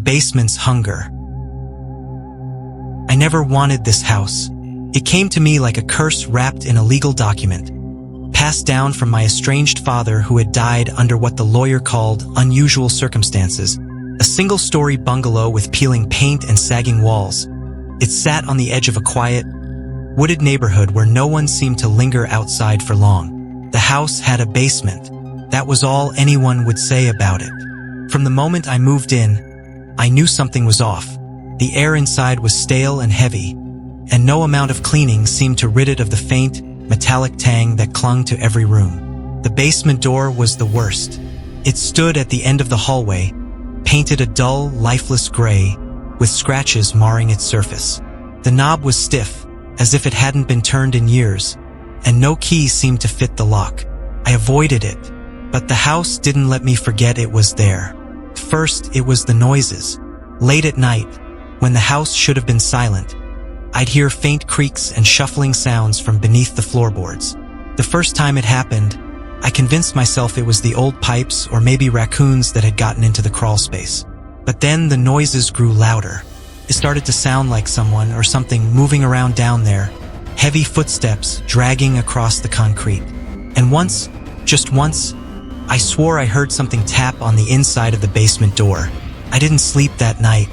basement's hunger. I never wanted this house. It came to me like a curse wrapped in a legal document, passed down from my estranged father who had died under what the lawyer called unusual circumstances, a single-story bungalow with peeling paint and sagging walls. It sat on the edge of a quiet, wooded neighborhood where no one seemed to linger outside for long. The house had a basement. That was all anyone would say about it. From the moment I moved in, I knew something was off. The air inside was stale and heavy, and no amount of cleaning seemed to rid it of the faint, metallic tang that clung to every room. The basement door was the worst. It stood at the end of the hallway, painted a dull, lifeless gray, with scratches marring its surface. The knob was stiff, as if it hadn't been turned in years, and no key seemed to fit the lock. I avoided it, but the house didn't let me forget it was there. First, it was the noises. Late at night, when the house should have been silent, I'd hear faint creaks and shuffling sounds from beneath the floorboards. The first time it happened, I convinced myself it was the old pipes or maybe raccoons that had gotten into the crawl space. But then the noises grew louder. It started to sound like someone or something moving around down there, heavy footsteps dragging across the concrete. And once, just once, I swore I heard something tap on the inside of the basement door. I didn't sleep that night.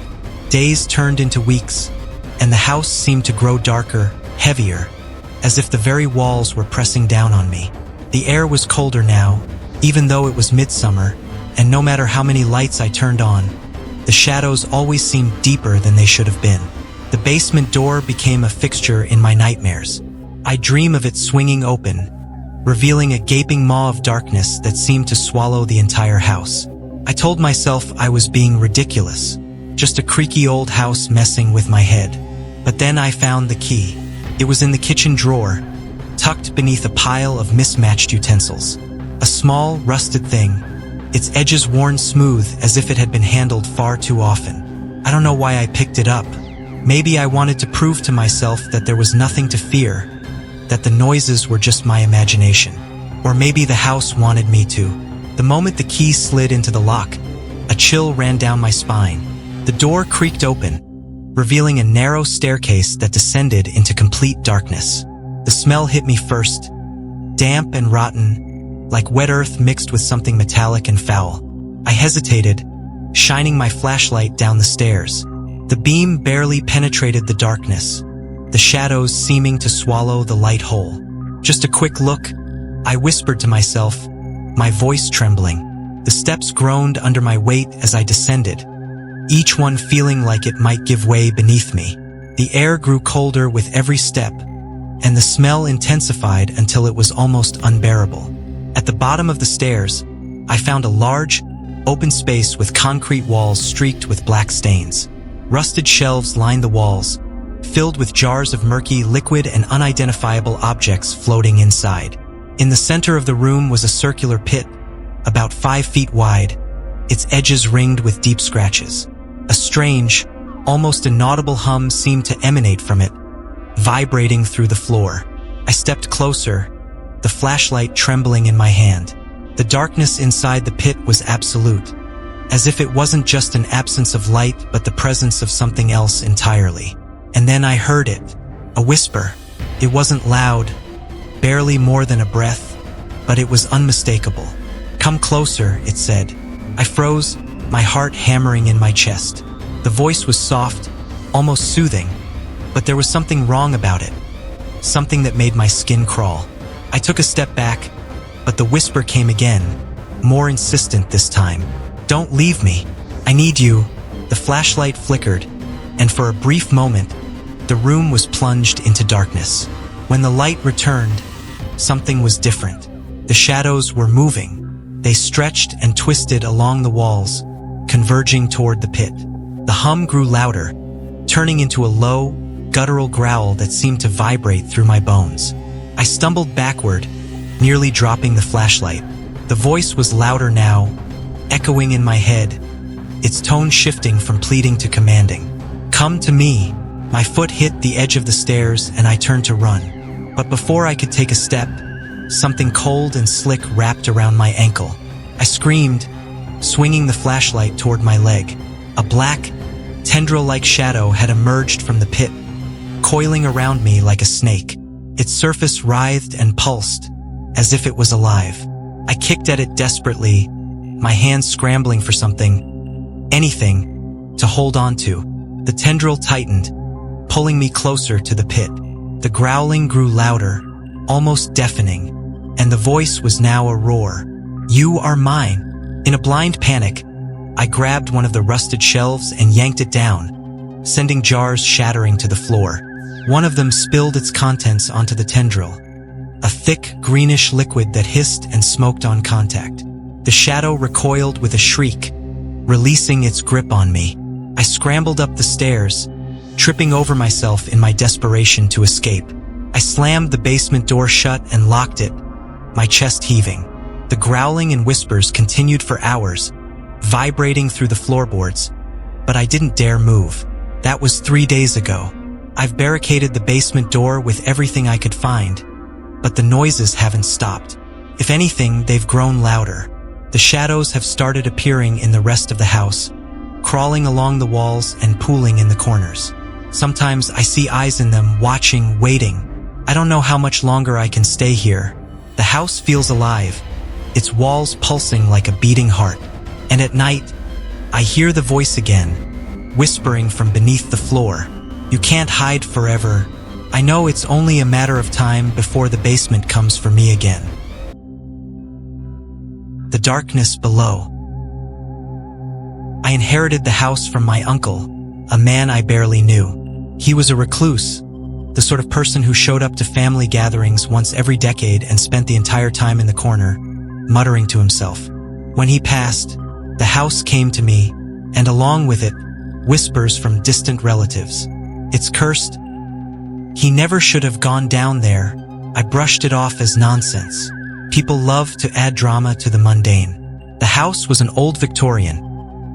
Days turned into weeks, and the house seemed to grow darker, heavier, as if the very walls were pressing down on me. The air was colder now, even though it was midsummer, and no matter how many lights I turned on, the shadows always seemed deeper than they should have been. The basement door became a fixture in my nightmares. I dream of it swinging open, revealing a gaping maw of darkness that seemed to swallow the entire house. I told myself I was being ridiculous, just a creaky old house messing with my head. But then I found the key. It was in the kitchen drawer, tucked beneath a pile of mismatched utensils. A small, rusted thing, its edges worn smooth as if it had been handled far too often. I don't know why I picked it up. Maybe I wanted to prove to myself that there was nothing to fear, that the noises were just my imagination. Or maybe the house wanted me to. The moment the key slid into the lock, a chill ran down my spine. The door creaked open, revealing a narrow staircase that descended into complete darkness. The smell hit me first, damp and rotten, like wet earth mixed with something metallic and foul. I hesitated, shining my flashlight down the stairs. The beam barely penetrated the darkness, the shadows seeming to swallow the light whole. Just a quick look, I whispered to myself, my voice trembling. The steps groaned under my weight as I descended, each one feeling like it might give way beneath me. The air grew colder with every step, and the smell intensified until it was almost unbearable. At the bottom of the stairs, I found a large, open space with concrete walls streaked with black stains. Rusted shelves lined the walls, filled with jars of murky liquid and unidentifiable objects floating inside. In the center of the room was a circular pit, about 5 feet wide, its edges ringed with deep scratches. A strange, almost inaudible hum seemed to emanate from it, vibrating through the floor. I stepped closer, the flashlight trembling in my hand. The darkness inside the pit was absolute, as if it wasn't just an absence of light but the presence of something else entirely. And then I heard it, a whisper. It wasn't loud, barely more than a breath, but it was unmistakable. "Come closer," it said. I froze, my heart hammering in my chest. The voice was soft, almost soothing, but there was something wrong about it, something that made my skin crawl. I took a step back, but the whisper came again, more insistent this time. "Don't leave me. I need you." The flashlight flickered, and for a brief moment, the room was plunged into darkness. When the light returned, something was different. The shadows were moving. They stretched and twisted along the walls, converging toward the pit. The hum grew louder, turning into a low, guttural growl that seemed to vibrate through my bones. I stumbled backward, nearly dropping the flashlight. The voice was louder now, echoing in my head, its tone shifting from pleading to commanding. "Come to me." My foot hit the edge of the stairs and I turned to run. But before I could take a step, something cold and slick wrapped around my ankle. I screamed, swinging the flashlight toward my leg. A black, tendril-like shadow had emerged from the pit, coiling around me like a snake. Its surface writhed and pulsed, as if it was alive. I kicked at it desperately, my hands scrambling for something, anything, to hold on to. The tendril tightened, pulling me closer to the pit. The growling grew louder, almost deafening, and the voice was now a roar. "You are mine." In a blind panic, I grabbed one of the rusted shelves and yanked it down, sending jars shattering to the floor. One of them spilled its contents onto the tendril, a thick, greenish liquid that hissed and smoked on contact. The shadow recoiled with a shriek, releasing its grip on me. I scrambled up the stairs, tripping over myself in my desperation to escape. I slammed the basement door shut and locked it, my chest heaving. The growling and whispers continued for hours, vibrating through the floorboards, but I didn't dare move. That was 3 days ago. I've barricaded the basement door with everything I could find, but the noises haven't stopped. If anything, they've grown louder. The shadows have started appearing in the rest of the house, crawling along the walls and pooling in the corners. Sometimes I see eyes in them, watching, waiting. I don't know how much longer I can stay here. The house feels alive, its walls pulsing like a beating heart. And at night, I hear the voice again, whispering from beneath the floor. "You can't hide forever. I know it's only a matter of time before the basement comes for me again." The darkness below. I inherited the house from my uncle, a man I barely knew. He was a recluse, the sort of person who showed up to family gatherings once every decade and spent the entire time in the corner, muttering to himself. When he passed, the house came to me, and along with it, whispers from distant relatives. "It's cursed. He never should have gone down there." I brushed it off as nonsense. People love to add drama to the mundane. The house was an old Victorian,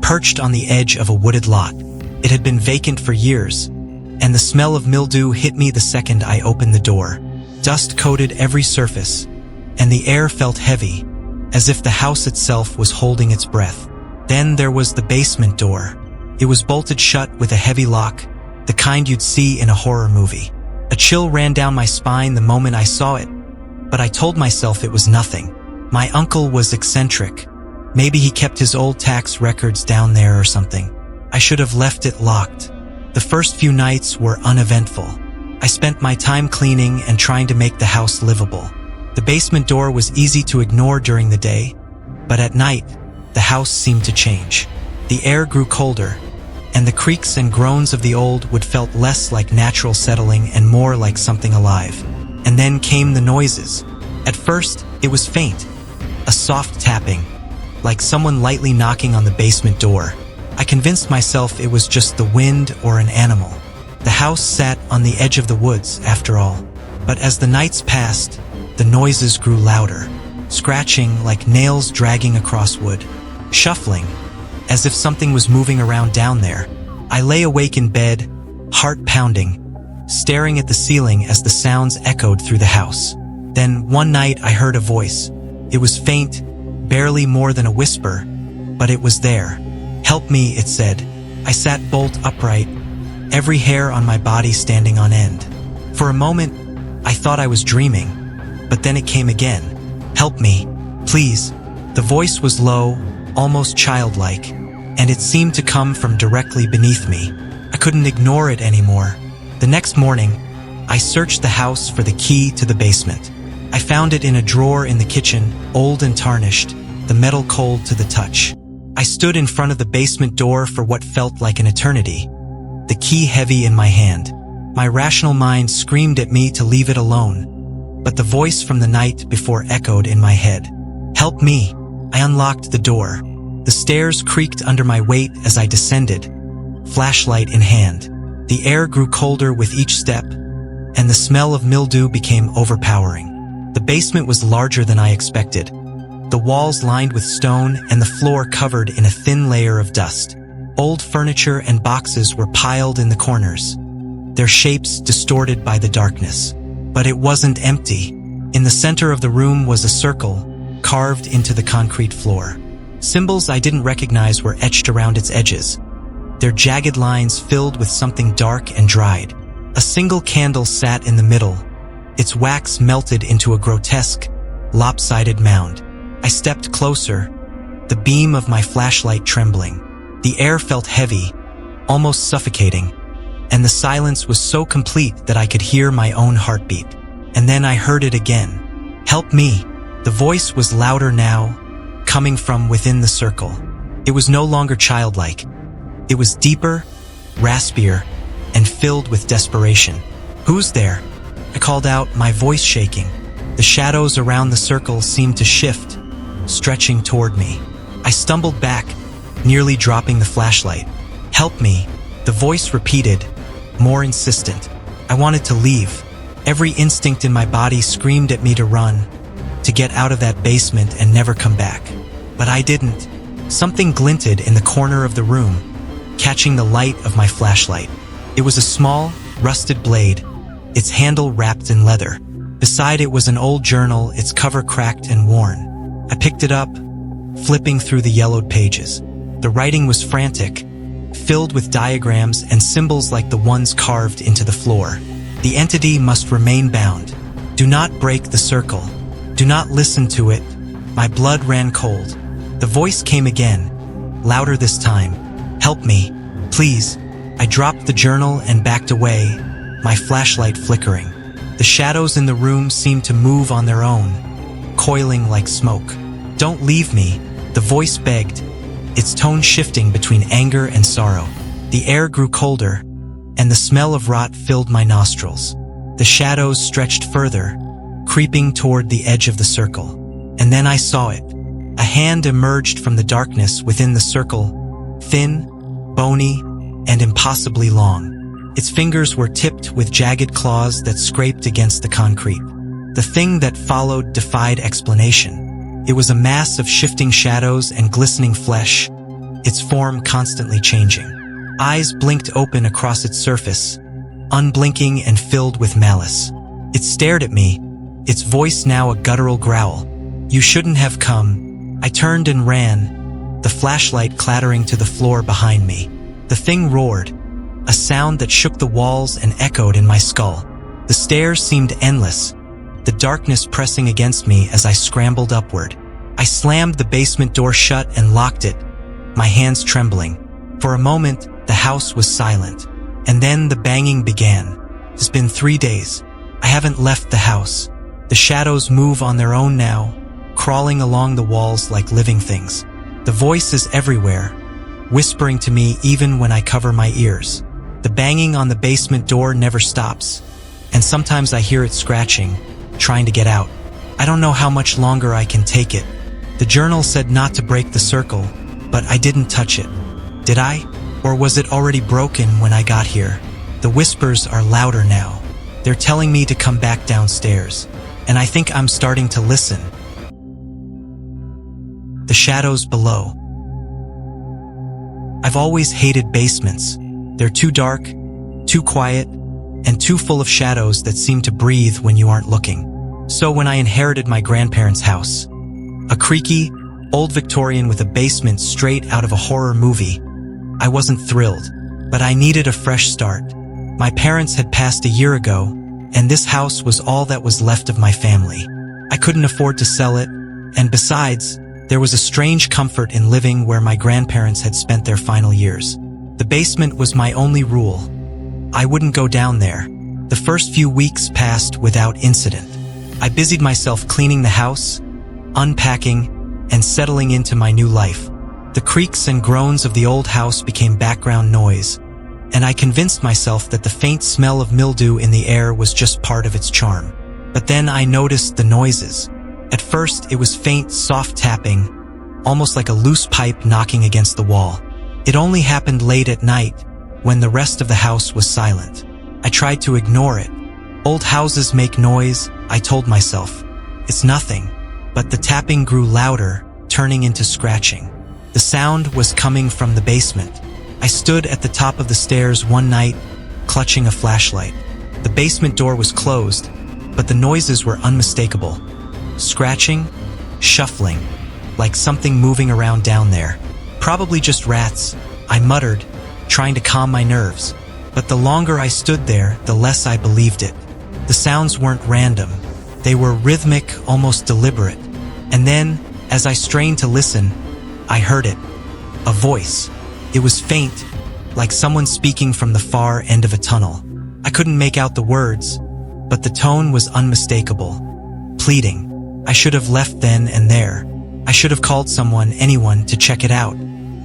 perched on the edge of a wooded lot. It had been vacant for years, and the smell of mildew hit me the second I opened the door. Dust coated every surface, and the air felt heavy, as if the house itself was holding its breath. Then there was the basement door. It was bolted shut with a heavy lock, the kind you'd see in a horror movie. A chill ran down my spine the moment I saw it, but I told myself it was nothing. My uncle was eccentric. Maybe he kept his old tax records down there or something. I should have left it locked. The first few nights were uneventful. I spent my time cleaning and trying to make the house livable. The basement door was easy to ignore during the day, but at night, the house seemed to change. The air grew colder, and the creaks and groans of the old wood felt less like natural settling and more like something alive. And then came the noises. At first, it was faint, a soft tapping, like someone lightly knocking on the basement door. I convinced myself it was just the wind or an animal. The house sat on the edge of the woods, after all. But as the nights passed, the noises grew louder, scratching like nails dragging across wood, shuffling, as if something was moving around down there. I lay awake in bed, heart pounding, staring at the ceiling as the sounds echoed through the house. Then one night I heard a voice. It was faint, barely more than a whisper, but it was there. "Help me," it said. I sat bolt upright, every hair on my body standing on end. For a moment, I thought I was dreaming, but then it came again. "Help me, please." The voice was low, almost childlike, and it seemed to come from directly beneath me. I couldn't ignore it anymore. The next morning, I searched the house for the key to the basement. I found it in a drawer in the kitchen, old and tarnished, the metal cold to the touch. I stood in front of the basement door for what felt like an eternity, the key heavy in my hand. My rational mind screamed at me to leave it alone, but the voice from the night before echoed in my head. "Help me." I unlocked the door. The stairs creaked under my weight as I descended, flashlight in hand. The air grew colder with each step, and the smell of mildew became overpowering. The basement was larger than I expected, the walls lined with stone and the floor covered in a thin layer of dust. Old furniture and boxes were piled in the corners, their shapes distorted by the darkness. But it wasn't empty. In the center of the room was a circle, carved into the concrete floor. Symbols I didn't recognize were etched around its edges, their jagged lines filled with something dark and dried. A single candle sat in the middle, its wax melted into a grotesque, lopsided mound. I stepped closer, the beam of my flashlight trembling. The air felt heavy, almost suffocating, and the silence was so complete that I could hear my own heartbeat. And then I heard it again. "Help me!" The voice was louder now, coming from within the circle. It was no longer childlike. It was deeper, raspier, and filled with desperation. "Who's there?" I called out, my voice shaking. The shadows around the circle seemed to shift, stretching toward me. I stumbled back, nearly dropping the flashlight. "Help me," the voice repeated, more insistent. I wanted to leave. Every instinct in my body screamed at me to run, to get out of that basement and never come back. But I didn't. Something glinted in the corner of the room, catching the light of my flashlight. It was a small, rusted blade, its handle wrapped in leather. Beside it was an old journal, its cover cracked and worn. I picked it up, flipping through the yellowed pages. The writing was frantic, filled with diagrams and symbols like the ones carved into the floor. The entity must remain bound. Do not break the circle. Do not listen to it. My blood ran cold. The voice came again, louder this time. "Help me, please." I dropped the journal and backed away, my flashlight flickering. The shadows in the room seemed to move on their own, coiling like smoke. "Don't leave me," the voice begged, its tone shifting between anger and sorrow. The air grew colder, and the smell of rot filled my nostrils. The shadows stretched further, creeping toward the edge of the circle. And then I saw it. A hand emerged from the darkness within the circle, thin, bony, and impossibly long. Its fingers were tipped with jagged claws that scraped against the concrete. The thing that followed defied explanation. It was a mass of shifting shadows and glistening flesh, its form constantly changing. Eyes blinked open across its surface, unblinking and filled with malice. It stared at me, its voice now a guttural growl. "You shouldn't have come." I turned and ran, the flashlight clattering to the floor behind me. The thing roared, a sound that shook the walls and echoed in my skull. The stairs seemed endless, the darkness pressing against me as I scrambled upward. I slammed the basement door shut and locked it, my hands trembling. For a moment, the house was silent, and then the banging began. It's been 3 days. I haven't left the house. The shadows move on their own now, crawling along the walls like living things. The voice is everywhere, whispering to me even when I cover my ears. The banging on the basement door never stops, and sometimes I hear it scratching, trying to get out. I don't know how much longer I can take it. The journal said not to break the circle, but I didn't touch it. Did I? Or was it already broken when I got here? The whispers are louder now. They're telling me to come back downstairs, and I think I'm starting to listen. The shadows below. I've always hated basements. They're too dark, too quiet, and too full of shadows that seem to breathe when you aren't looking. So when I inherited my grandparents' house, a creaky, old Victorian with a basement straight out of a horror movie, I wasn't thrilled, but I needed a fresh start. My parents had passed a year ago, and this house was all that was left of my family. I couldn't afford to sell it, and besides, there was a strange comfort in living where my grandparents had spent their final years. The basement was my only rule. I wouldn't go down there. The first few weeks passed without incident. I busied myself cleaning the house, unpacking, and settling into my new life. The creaks and groans of the old house became background noise, and I convinced myself that the faint smell of mildew in the air was just part of its charm. But then I noticed the noises. At first, it was faint, soft tapping, almost like a loose pipe knocking against the wall. It only happened late at night, when the rest of the house was silent. I tried to ignore it. Old houses make noise, I told myself. It's nothing. But the tapping grew louder, turning into scratching. The sound was coming from the basement. I stood at the top of the stairs one night, clutching a flashlight. The basement door was closed, but the noises were unmistakable. Scratching, shuffling, like something moving around down there. Probably just rats, I muttered, trying to calm my nerves. But the longer I stood there, the less I believed it. The sounds weren't random. They were rhythmic, almost deliberate. And then, as I strained to listen, I heard it. A voice. It was faint, like someone speaking from the far end of a tunnel. I couldn't make out the words, but the tone was unmistakable. Pleading. I should have left then and there. I should have called someone, anyone, to check it out.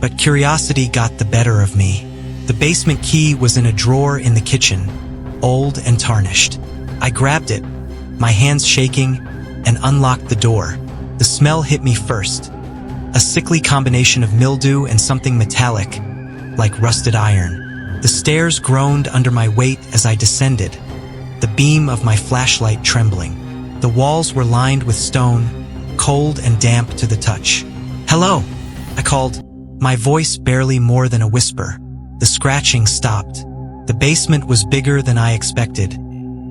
But curiosity got the better of me. The basement key was in a drawer in the kitchen, old and tarnished. I grabbed it, my hands shaking, and unlocked the door. The smell hit me first. A sickly combination of mildew and something metallic, like rusted iron. The stairs groaned under my weight as I descended, the beam of my flashlight trembling. The walls were lined with stone, cold and damp to the touch. "Hello," I called, my voice barely more than a whisper. The scratching stopped. The basement was bigger than I expected,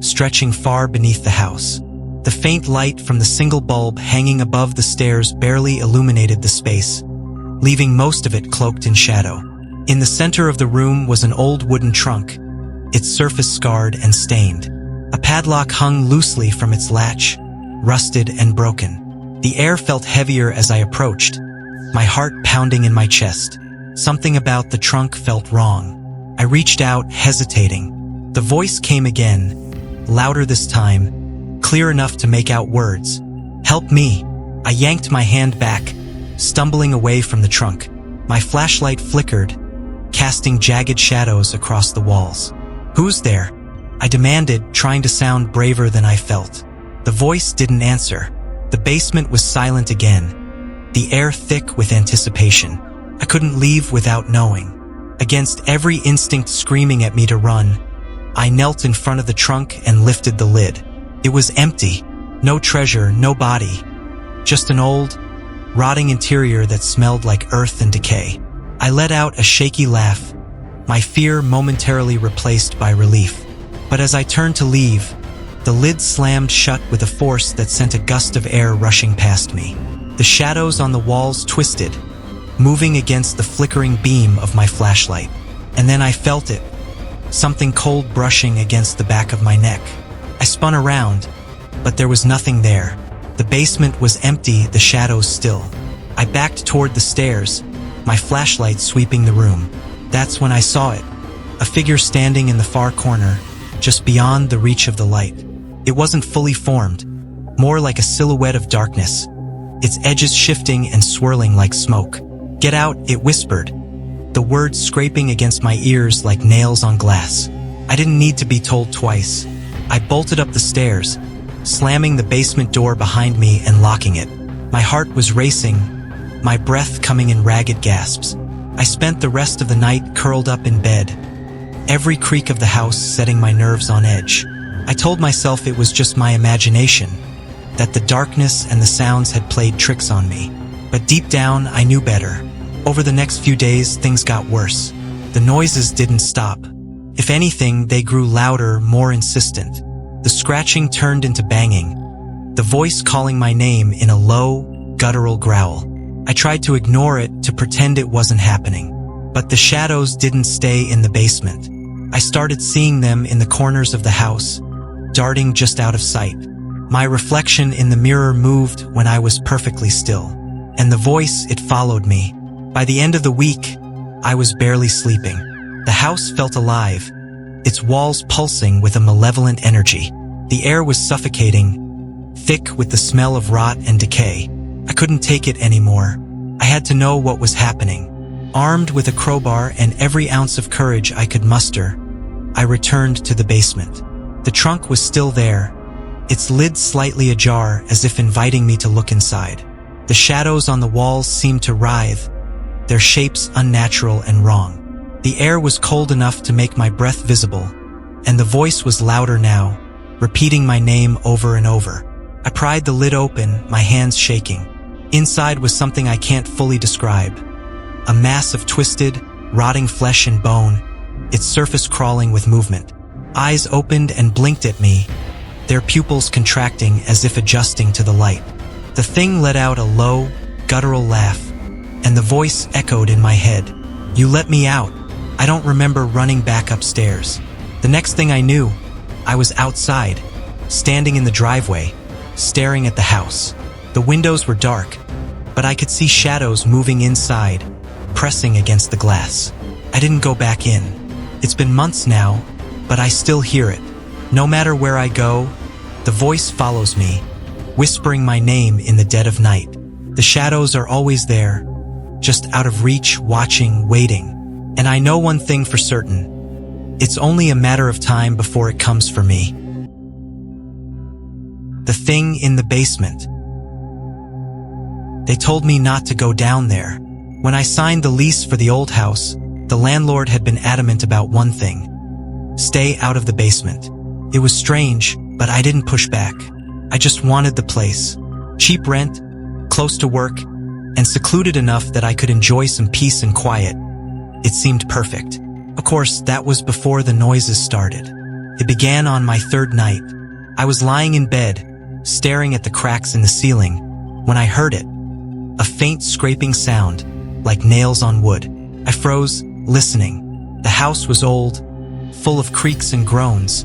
stretching far beneath the house. The faint light from the single bulb hanging above the stairs barely illuminated the space, leaving most of it cloaked in shadow. In the center of the room was an old wooden trunk, its surface scarred and stained. A padlock hung loosely from its latch, rusted and broken. The air felt heavier as I approached, my heart pounding in my chest. Something about the trunk felt wrong. I reached out, hesitating. The voice came again, louder this time, clear enough to make out words. "Help me." I yanked my hand back, stumbling away from the trunk. My flashlight flickered, casting jagged shadows across the walls. "Who's there?" I demanded, trying to sound braver than I felt. The voice didn't answer. The basement was silent again, the air thick with anticipation. I couldn't leave without knowing. Against every instinct screaming at me to run, I knelt in front of the trunk and lifted the lid. It was empty. No treasure, no body. Just an old, rotting interior that smelled like earth and decay. I let out a shaky laugh, my fear momentarily replaced by relief. But as I turned to leave, the lid slammed shut with a force that sent a gust of air rushing past me. The shadows on the walls twisted, moving against the flickering beam of my flashlight. And then I felt it, something cold brushing against the back of my neck. I spun around, but there was nothing there. The basement was empty, the shadows still. I backed toward the stairs, my flashlight sweeping the room. That's when I saw it, a figure standing in the far corner, just beyond the reach of the light. It wasn't fully formed, more like a silhouette of darkness, its edges shifting and swirling like smoke. "Get out," it whispered, the words scraping against my ears like nails on glass. I didn't need to be told twice. I bolted up the stairs, slamming the basement door behind me and locking it. My heart was racing, my breath coming in ragged gasps. I spent the rest of the night curled up in bed, every creak of the house setting my nerves on edge. I told myself it was just my imagination, that the darkness and the sounds had played tricks on me. But deep down, I knew better. Over the next few days, things got worse. The noises didn't stop. If anything, they grew louder, more insistent. The scratching turned into banging, the voice calling my name in a low, guttural growl. I tried to ignore it, to pretend it wasn't happening. But the shadows didn't stay in the basement. I started seeing them in the corners of the house, darting just out of sight. My reflection in the mirror moved when I was perfectly still. And the voice, it followed me. By the end of the week, I was barely sleeping. The house felt alive, its walls pulsing with a malevolent energy. The air was suffocating, thick with the smell of rot and decay. I couldn't take it anymore. I had to know what was happening. Armed with a crowbar and every ounce of courage I could muster, I returned to the basement. The trunk was still there, its lid slightly ajar as if inviting me to look inside. The shadows on the walls seemed to writhe, their shapes unnatural and wrong. The air was cold enough to make my breath visible, and the voice was louder now, repeating my name over and over. I pried the lid open, my hands shaking. Inside was something I can't fully describe. A mass of twisted, rotting flesh and bone, its surface crawling with movement. Eyes opened and blinked at me, their pupils contracting as if adjusting to the light. The thing let out a low, guttural laugh, and the voice echoed in my head. "You let me out." I don't remember running back upstairs. The next thing I knew, I was outside, standing in the driveway, staring at the house. The windows were dark, but I could see shadows moving inside, pressing against the glass. I didn't go back in. It's been months now, but I still hear it. No matter where I go, the voice follows me, whispering my name in the dead of night. The shadows are always there, just out of reach, watching, waiting. And I know one thing for certain. It's only a matter of time before it comes for me. The thing in the basement. They told me not to go down there. When I signed the lease for the old house, the landlord had been adamant about one thing: stay out of the basement. It was strange, but I didn't push back. I just wanted the place. Cheap rent, close to work, and secluded enough that I could enjoy some peace and quiet. It seemed perfect. Of course, that was before the noises started. It began on my third night. I was lying in bed, staring at the cracks in the ceiling, when I heard it. A faint scraping sound, like nails on wood. I froze, listening. The house was old, full of creaks and groans,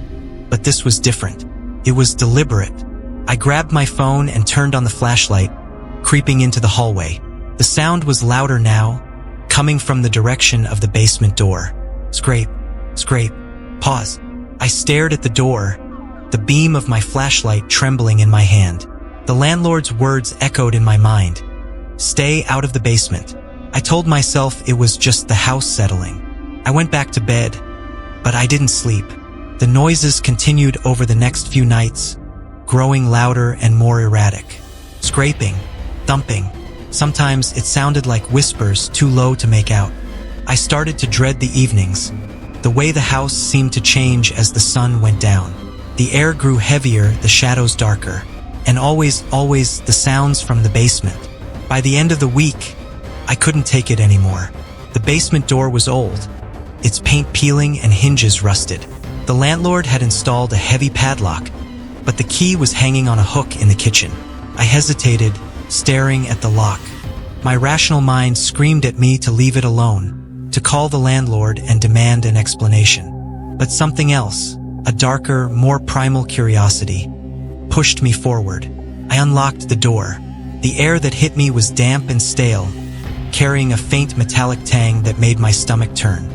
but this was different. It was deliberate. I grabbed my phone and turned on the flashlight, creeping into the hallway. The sound was louder now, coming from the direction of the basement door. Scrape, scrape, pause. I stared at the door, the beam of my flashlight trembling in my hand. The landlord's words echoed in my mind. Stay out of the basement. I told myself it was just the house settling. I went back to bed, but I didn't sleep. The noises continued over the next few nights, growing louder and more erratic. Scraping, thumping. Sometimes it sounded like whispers too low to make out. I started to dread the evenings, the way the house seemed to change as the sun went down. The air grew heavier, the shadows darker, and always the sounds from the basement. By the end of the week, I couldn't take it anymore. The basement door was old, its paint peeling and hinges rusted. The landlord had installed a heavy padlock, but the key was hanging on a hook in the kitchen. I hesitated, staring at the lock. My rational mind screamed at me to leave it alone, to call the landlord and demand an explanation. But something else, a darker, more primal curiosity, pushed me forward. I unlocked the door. The air that hit me was damp and stale, carrying a faint metallic tang that made my stomach turn.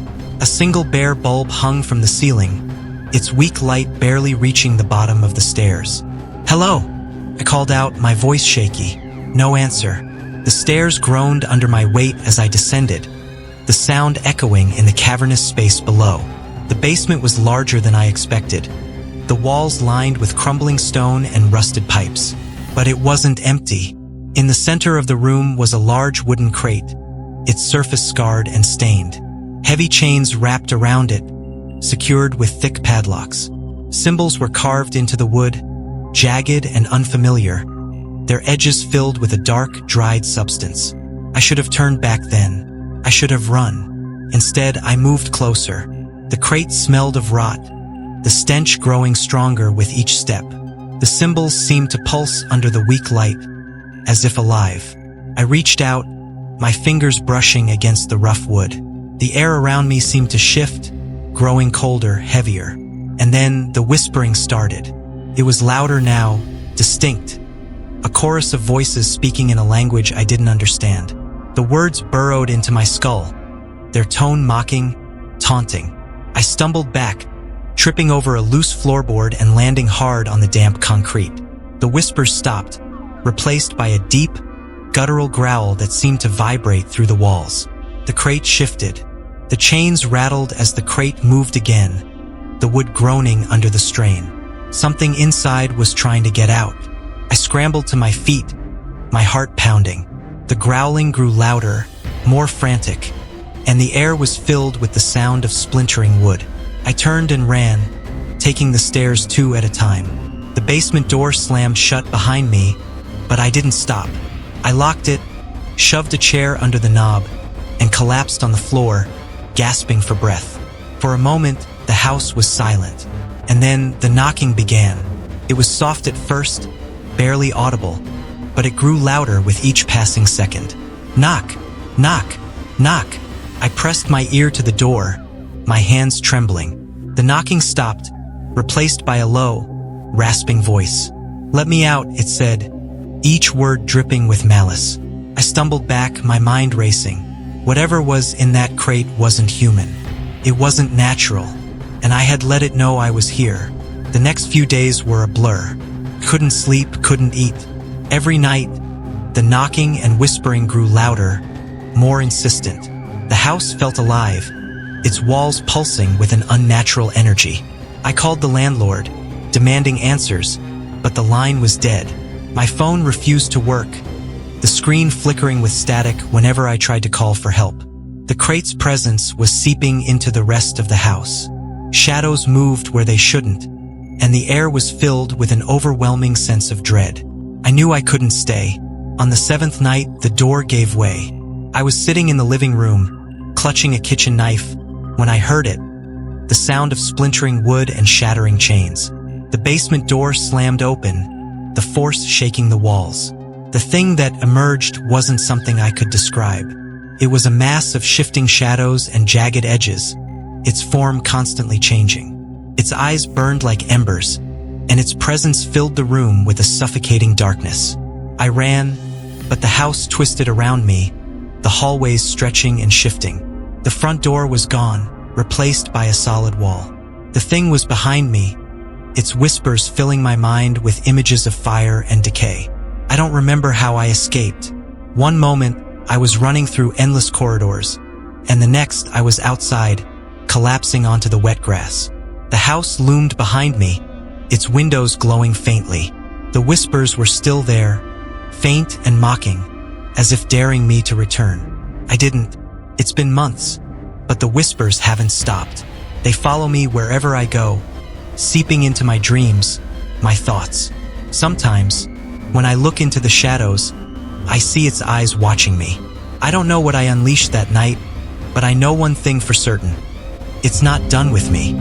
A single bare bulb hung from the ceiling, its weak light barely reaching the bottom of the stairs. "Hello!" I called out, my voice shaky. No answer. The stairs groaned under my weight as I descended, the sound echoing in the cavernous space below. The basement was larger than I expected, the walls lined with crumbling stone and rusted pipes. But it wasn't empty. In the center of the room was a large wooden crate, its surface scarred and stained. Heavy chains wrapped around it, secured with thick padlocks. Symbols were carved into the wood, jagged and unfamiliar, their edges filled with a dark, dried substance. I should have turned back then. I should have run. Instead, I moved closer. The crate smelled of rot, the stench growing stronger with each step. The symbols seemed to pulse under the weak light, as if alive. I reached out, my fingers brushing against the rough wood. The air around me seemed to shift, growing colder, heavier. And then the whispering started. It was louder now, distinct. A chorus of voices speaking in a language I didn't understand. The words burrowed into my skull, their tone mocking, taunting. I stumbled back, tripping over a loose floorboard and landing hard on the damp concrete. The whispers stopped, replaced by a deep, guttural growl that seemed to vibrate through the walls. The crate shifted. The chains rattled as the crate moved again, the wood groaning under the strain. Something inside was trying to get out. I scrambled to my feet, my heart pounding. The growling grew louder, more frantic, and the air was filled with the sound of splintering wood. I turned and ran, taking the stairs two at a time. The basement door slammed shut behind me, but I didn't stop. I locked it, shoved a chair under the knob, and collapsed on the floor, gasping for breath. For a moment, the house was silent, and then the knocking began. It was soft at first, barely audible, but it grew louder with each passing second. Knock, knock, knock. I pressed my ear to the door, my hands trembling. The knocking stopped, replaced by a low, rasping voice. "Let me out," it said, each word dripping with malice. I stumbled back, my mind racing. Whatever was in that crate wasn't human. It wasn't natural, and I had let it know I was here. The next few days were a blur. Couldn't sleep, couldn't eat. Every night, the knocking and whispering grew louder, more insistent. The house felt alive, its walls pulsing with an unnatural energy. I called the landlord, demanding answers, but the line was dead. My phone refused to work, the screen flickering with static whenever I tried to call for help. The crate's presence was seeping into the rest of the house. Shadows moved where they shouldn't, and the air was filled with an overwhelming sense of dread. I knew I couldn't stay. On the 7th night, the door gave way. I was sitting in the living room, clutching a kitchen knife, when I heard it, the sound of splintering wood and shattering chains. The basement door slammed open, the force shaking the walls. The thing that emerged wasn't something I could describe. It was a mass of shifting shadows and jagged edges, its form constantly changing. Its eyes burned like embers, and its presence filled the room with a suffocating darkness. I ran, but the house twisted around me, the hallways stretching and shifting. The front door was gone, replaced by a solid wall. The thing was behind me, its whispers filling my mind with images of fire and decay. I don't remember how I escaped. One moment, I was running through endless corridors, and the next I was outside, collapsing onto the wet grass. The house loomed behind me, its windows glowing faintly. The whispers were still there, faint and mocking, as if daring me to return. I didn't. It's been months, but the whispers haven't stopped. They follow me wherever I go, seeping into my dreams, my thoughts. Sometimes, when I look into the shadows, I see its eyes watching me. I don't know what I unleashed that night, but I know one thing for certain. It's not done with me.